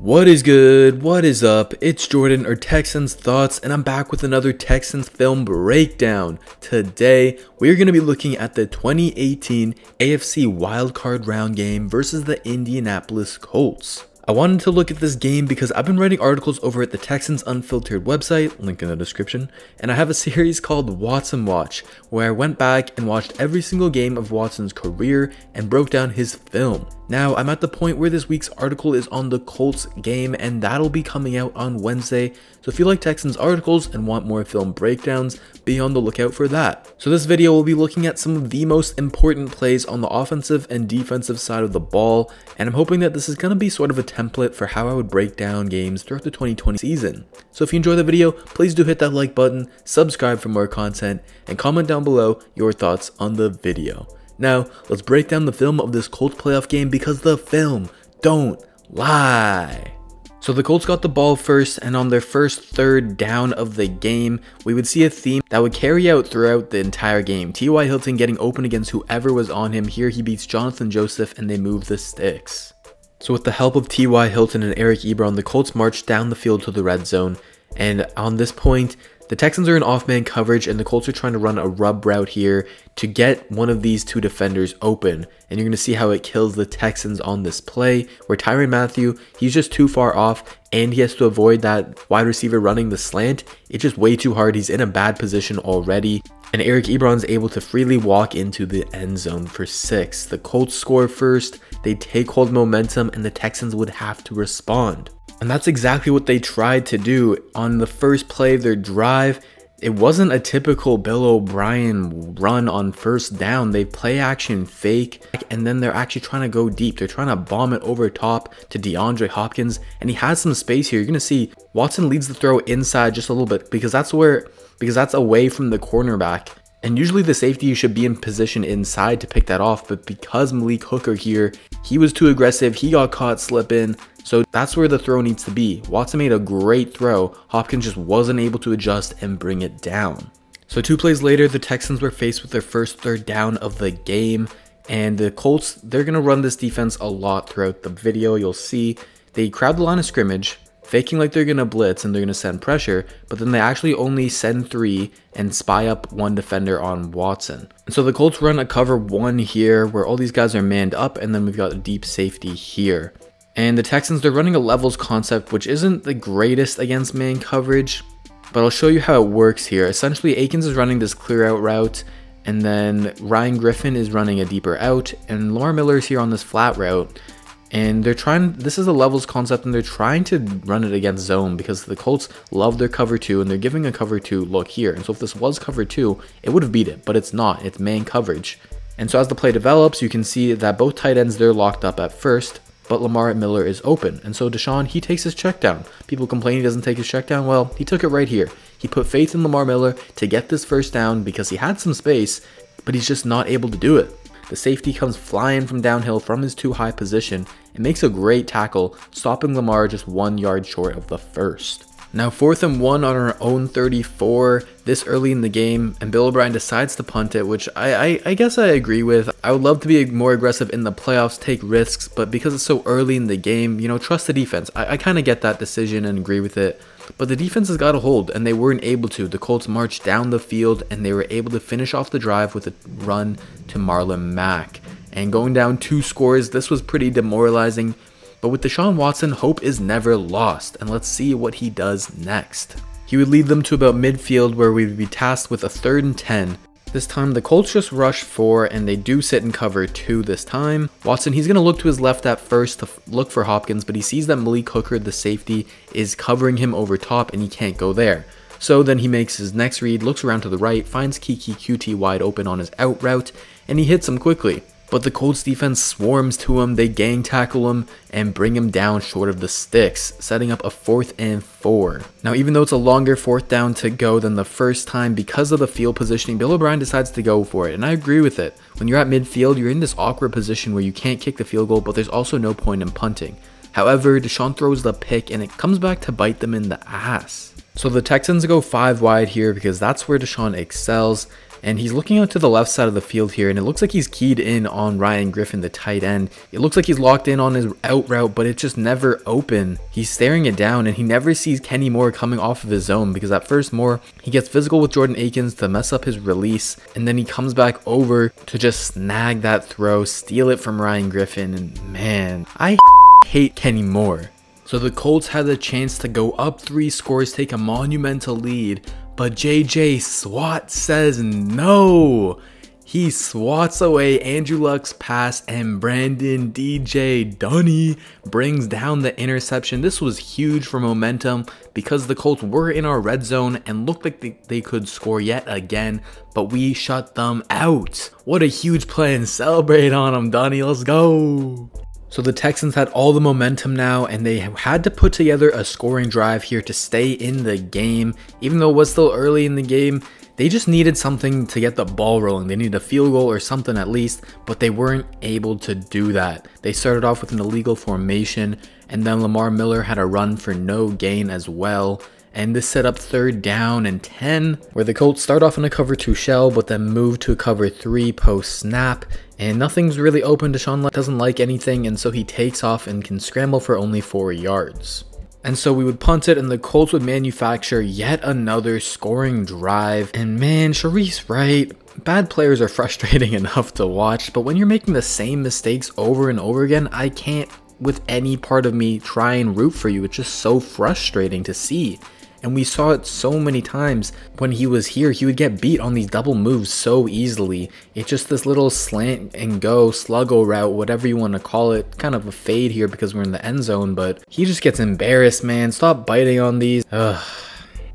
What is good? What is up? It's Jordan, or Texans Thoughts, and I'm back with another Texans film breakdown. Today, we're going to be looking at the 2018 AFC wildcard round game versus the Indianapolis Colts. I wanted to look at this game because I've been writing articles over at the Texans Unfiltered website, link in the description, and I have a series called Watson Watch, where I went back and watched every single game of Watson's career and broke down his film. Now, I'm at the point where this week's article is on the Colts game, and that'll be coming out on Wednesday, so if you like Texans articles and want more film breakdowns, be on the lookout for that. So this video will be looking at some of the most important plays on the offensive and defensive side of the ball, and I'm hoping that this is going to be sort of a template for how I would break down games throughout the 2020 season. So if you enjoy the video, please do hit that like button, subscribe for more content, and comment down below your thoughts on the video. Now, let's break down the film of this Colts playoff game because the film don't lie. So the Colts got the ball first, and on their first third down of the game, we would see a theme that would carry out throughout the entire game. T.Y. Hilton getting open against whoever was on him. Here he beats Jonathan Joseph and they move the sticks. So with the help of T.Y. Hilton and Eric Ebron, the Colts marched down the field to the red zone, and on this point, the Texans are in off-man coverage and the Colts are trying to run a rub route here to get one of these two defenders open. And you're going to see how it kills the Texans on this play where Tyrann Mathieu, he's just too far off and he has to avoid that wide receiver running the slant. It's just way too hard. He's in a bad position already. And Eric Ebron's able to freely walk into the end zone for 6. The Colts score first, they take hold momentum, and the Texans would have to respond. And that's exactly what they tried to do on the first play of their drive. It wasn't a typical Bill O'Brien run on first down. They play action fake, and then they're actually trying to go deep. They're trying to bomb it over top to DeAndre Hopkins, and he has some space here. You're going to see Watson leads the throw inside just a little bit because that's away from the cornerback. And usually the safety should be in position inside to pick that off, but because Malik Hooker here, he was too aggressive, he got caught slipping, so that's where the throw needs to be. Watson made a great throw, Hopkins just wasn't able to adjust and bring it down. So 2 plays later, the Texans were faced with their first third down of the game, and the Colts, they're going to run this defense a lot throughout the video. You'll see they crowd the line of scrimmage, faking like they're going to blitz and they're going to send pressure, but then they actually only send 3 and spy up 1 defender on Watson. And so the Colts run a cover 1 here where all these guys are manned up, and then we've got a deep safety here. And the Texans, they're running a levels concept, which isn't the greatest against man coverage, but I'll show you how it works here. Essentially, Akins is running this clear out route, and then Ryan Griffin is running a deeper out, and Lamar Miller is here on this flat route. And they're trying, this is a levels concept, and they're trying to run it against zone because the Colts love their cover 2 and they're giving a cover 2 look here. And so if this was cover 2, it would have beat it, but it's not, it's man coverage. And so as the play develops, you can see that both tight ends, they're locked up at first, but Lamar Miller is open. And so Deshaun, he takes his check down. People complain he doesn't take his check down. Well, he took it right here. He put faith in Lamar Miller to get this first down because he had some space, but he's just not able to do it. The safety comes flying from downhill from his too high position and makes a great tackle, stopping Lamar just 1 yard short of the first. Now 4th and 1 on our own 34 this early in the game, and Bill O'Brien decides to punt it, which I guess I agree with. I would love to be more aggressive in the playoffs, take risks, but because it's so early in the game, you know, trust the defense. I kind of get that decision and agree with it. But the defense has got a hold, and they weren't able to. The Colts marched down the field, and they were able to finish off the drive with a run to Marlon Mack. And going down 2 scores, this was pretty demoralizing. But with Deshaun Watson, hope is never lost, and let's see what he does next. He would lead them to about midfield where we would be tasked with a 3rd and 10. This time, the Colts just rush 4, and they do sit in cover 2 this time. Watson, he's going to look to his left at first to look for Hopkins, but he sees that Malik Hooker, the safety, is covering him over top, and he can't go there. So then he makes his next read, looks around to the right, finds Keke Coutee wide open on his out route, and he hits him quickly. But the Colts defense swarms to him, they gang tackle him, and bring him down short of the sticks, setting up a 4th and 4. Now even though it's a longer 4th down to go than the first time, because of the field positioning, Bill O'Brien decides to go for it, and I agree with it. When you're at midfield, you're in this awkward position where you can't kick the field goal, but there's also no point in punting. However, Deshaun throws the pick, and it comes back to bite them in the ass. So the Texans go 5 wide here because that's where Deshaun excels. and he's looking out to the left side of the field here, and it looks like he's keyed in on Ryan Griffin, the tight end. It looks like he's locked in on his out route, but it's just never open. He's staring it down, and he never sees Kenny Moore coming off of his zone, because at first Moore, he gets physical with Jordan Akins to mess up his release, and then he comes back over to just snag that throw, steal it from Ryan Griffin, and man, I hate Kenny Moore. So the Colts had the chance to go up 3 scores, take a monumental lead, but JJ Swat says no. He swats away Andrew Luck's pass, and Brandon DJ Dunny brings down the interception. This was huge for momentum because the Colts were in our red zone and looked like they could score yet again, but we shut them out. What a huge play, and celebrate on them, Dunny. Let's go. So the Texans had all the momentum now, and they had to put together a scoring drive here to stay in the game. Even though it was still early in the game, they just needed something to get the ball rolling. They needed a field goal or something at least, but they weren't able to do that. They started off with an illegal formation, and then Lamar Miller had a run for no gain as well. And this set up 3rd down and 10, where the Colts start off in a cover 2 shell, but then move to a cover 3 post snap. And nothing's really open. Deshaun doesn't like anything, and so he takes off and can scramble for only 4 yards. And so we would punt it, and the Colts would manufacture yet another scoring drive. And man, Shareece Wright, bad players are frustrating enough to watch, but when you're making the same mistakes over and over again, I can't, with any part of me, try and root for you. It's just so frustrating to see. And we saw it so many times when he was here. He would get beat on these double moves so easily. It's just this little slant and go, sluggo route, whatever you want to call it. Kind of a fade here because we're in the end zone, but he just gets embarrassed, man. Stop biting on these. Ugh.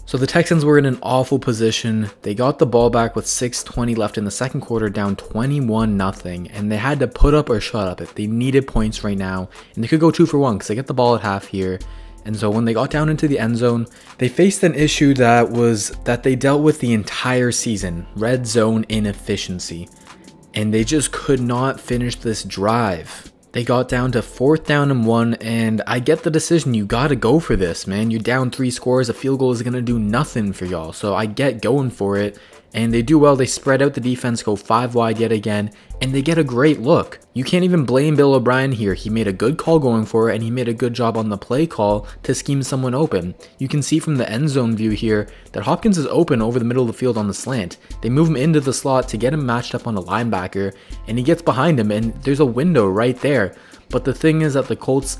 So the Texans were in an awful position. They got the ball back with 6:20 left in the second quarter, down 21-0, and they had to put up or shut up. They needed points right now, and they could go 2 for 1 because they get the ball at half here. And so when they got down into the end zone, they faced an issue that they dealt with the entire season: red zone inefficiency. And they just could not finish this drive. They got down to 4th down and 1, and I get the decision. You got to go for this, man. You're down 3 scores. A field goal is going to do nothing for y'all. So I get going for it. And they do well. They spread out the defense, go 5 wide yet again, and they get a great look. You can't even blame Bill O'Brien here. He made a good call going for it, and he made a good job on the play call to scheme someone open. You can see from the end zone view here that Hopkins is open over the middle of the field on the slant. They move him into the slot to get him matched up on a linebacker, and he gets behind him, and there's a window right there. But the thing is that the Colts,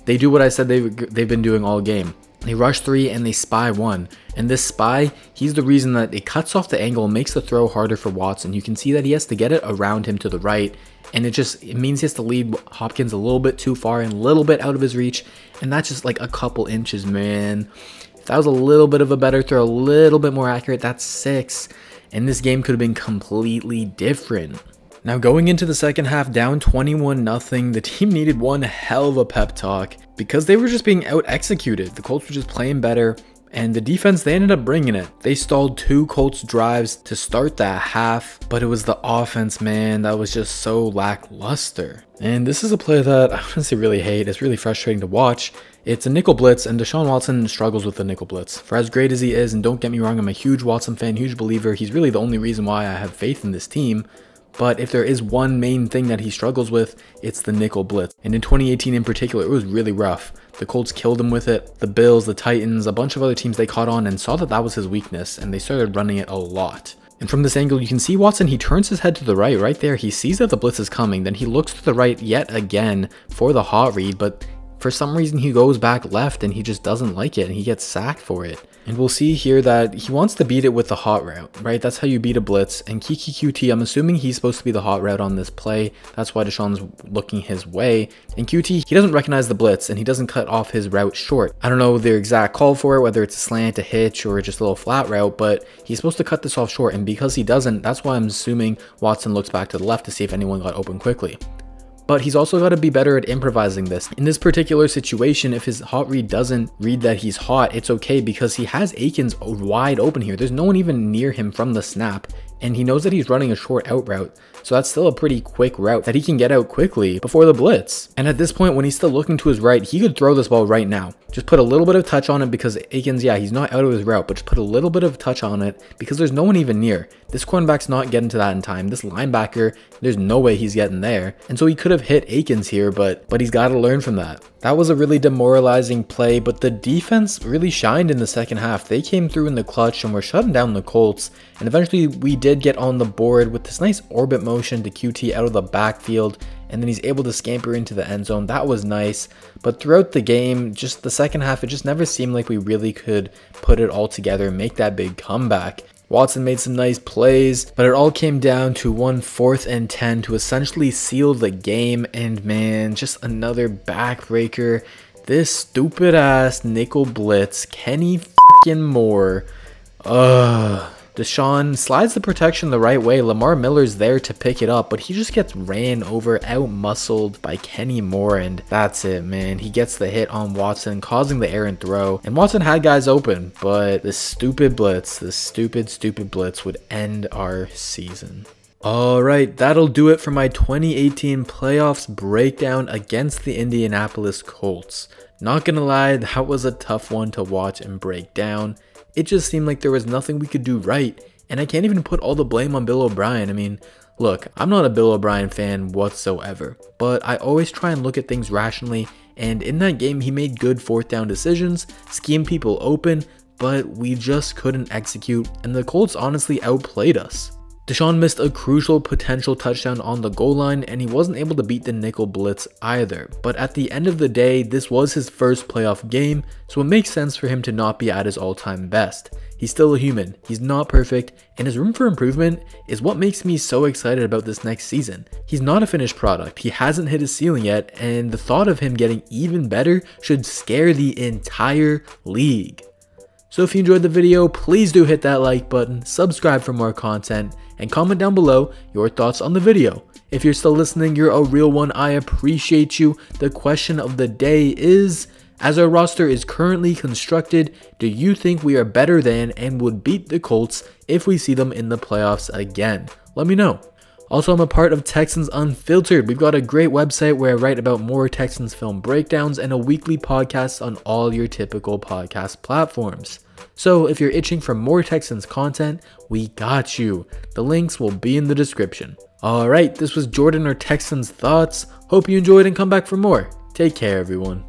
they do what I said they've been doing all game. They rush 3 and they spy 1. And this spy, he's the reason that it cuts off the angle and makes the throw harder for Watson. You can see that he has to get it around him to the right. And it means he has to lead Hopkins a little bit too far and a little bit out of his reach. And that's just like a couple inches, man. If that was a little bit of a better throw, a little bit more accurate, that's 6. And this game could have been completely different. Now going into the second half, down 21-0, the team needed one hell of a pep talk because they were just being out-executed. The Colts were just playing better, and the defense, they ended up bringing it. They stalled 2 Colts drives to start that half, but it was the offense, man, that was just so lackluster. And this is a play that I honestly really hate. It's really frustrating to watch. It's a nickel blitz, and Deshaun Watson struggles with the nickel blitz. For as great as he is, and don't get me wrong, I'm a huge Watson fan, huge believer. He's really the only reason why I have faith in this team. But if there is one main thing that he struggles with, it's the nickel blitz. And in 2018 in particular, it was really rough. The Colts killed him with it. The Bills, the Titans, a bunch of other teams, they caught on and saw that that was his weakness, and they started running it a lot. And from this angle, you can see Watson, he turns his head to the right there. He sees that the blitz is coming. Then he looks to the right yet again for the hot read, but for some reason he goes back left and he just doesn't like it, and he gets sacked for it. And we'll see here that he wants to beat it with the hot route, right? That's how you beat a blitz. And Keke Coutee, I'm assuming he's supposed to be the hot route on this play. That's why Deshaun's looking his way. And Coutee, he doesn't recognize the blitz, and he doesn't cut off his route short. I don't know the exact call for it, whether it's a slant, a hitch, or just a little flat route, but he's supposed to cut this off short. And because he doesn't, that's why I'm assuming Watson looks back to the left to see if anyone got open quickly. But he's also got to be better at improvising this. In this particular situation, if his hot read doesn't read that he's hot, it's okay because he has Akins wide open here. There's no one even near him from the snap. and he knows that he's running a short out route. So that's still a pretty quick route that he can get out quickly before the blitz. And at this point, when he's still looking to his right, he could throw this ball right now. Just put a little bit of touch on it because Akins, yeah, he's not out of his route, but just put a little bit of touch on it because there's no one even near. This cornerback's not getting to that in time. This linebacker, there's no way he's getting there. And so he could have hit Akins here, but he's got to learn from that. That was a really demoralizing play, but the defense really shined in the second half. They came through in the clutch and were shutting down the Colts. And eventually we did get on the board with this nice orbit motion to QT out of the backfield. And then he's able to scamper into the end zone. That was nice. But throughout the game, just the second half, it just never seemed like we really could put it all together and make that big comeback. Watson made some nice plays, but it all came down to 4th and 10 to essentially seal the game. And man, just another backbreaker. This stupid ass nickel blitz, Kenny f***ing Moore. Deshaun slides the protection the right way. Lamar Miller's there to pick it up, but he just gets ran over, out-muscled by Kenny Moore, and that's it, man. He gets the hit on Watson, causing the errant throw, and Watson had guys open, but this stupid blitz, this stupid blitz would end our season. Alright, that'll do it for my 2018 playoffs breakdown against the Indianapolis Colts. Not gonna lie, that was a tough one to watch and break down. It just seemed like there was nothing we could do right, and I can't even put all the blame on Bill O'Brien. I mean, look, I'm not a Bill O'Brien fan whatsoever, but I always try and look at things rationally, and in that game he made good 4th down decisions, schemed people open, but we just couldn't execute, and the Colts honestly outplayed us. Deshaun missed a crucial potential touchdown on the goal line, and he wasn't able to beat the nickel blitz either. But at the end of the day, this was his first playoff game, so it makes sense for him to not be at his all-time best. He's still a human, he's not perfect, and his room for improvement is what makes me so excited about this next season. He's not a finished product, he hasn't hit his ceiling yet, and the thought of him getting even better should scare the entire league. So if you enjoyed the video, please do hit that like button, subscribe for more content, and comment down below your thoughts on the video. If you're still listening, you're a real one, I appreciate you. The question of the day is, as our roster is currently constructed, do you think we are better than and would beat the Colts if we see them in the playoffs again? Let me know. Also, I'm a part of Texans Unfiltered. We've got a great website where I write about more Texans film breakdowns and a weekly podcast on all your typical podcast platforms. So if you're itching for more Texans content, we got you. The links will be in the description. Alright, this was Jordan or Texans Thoughts. Hope you enjoyed and come back for more. Take care, everyone.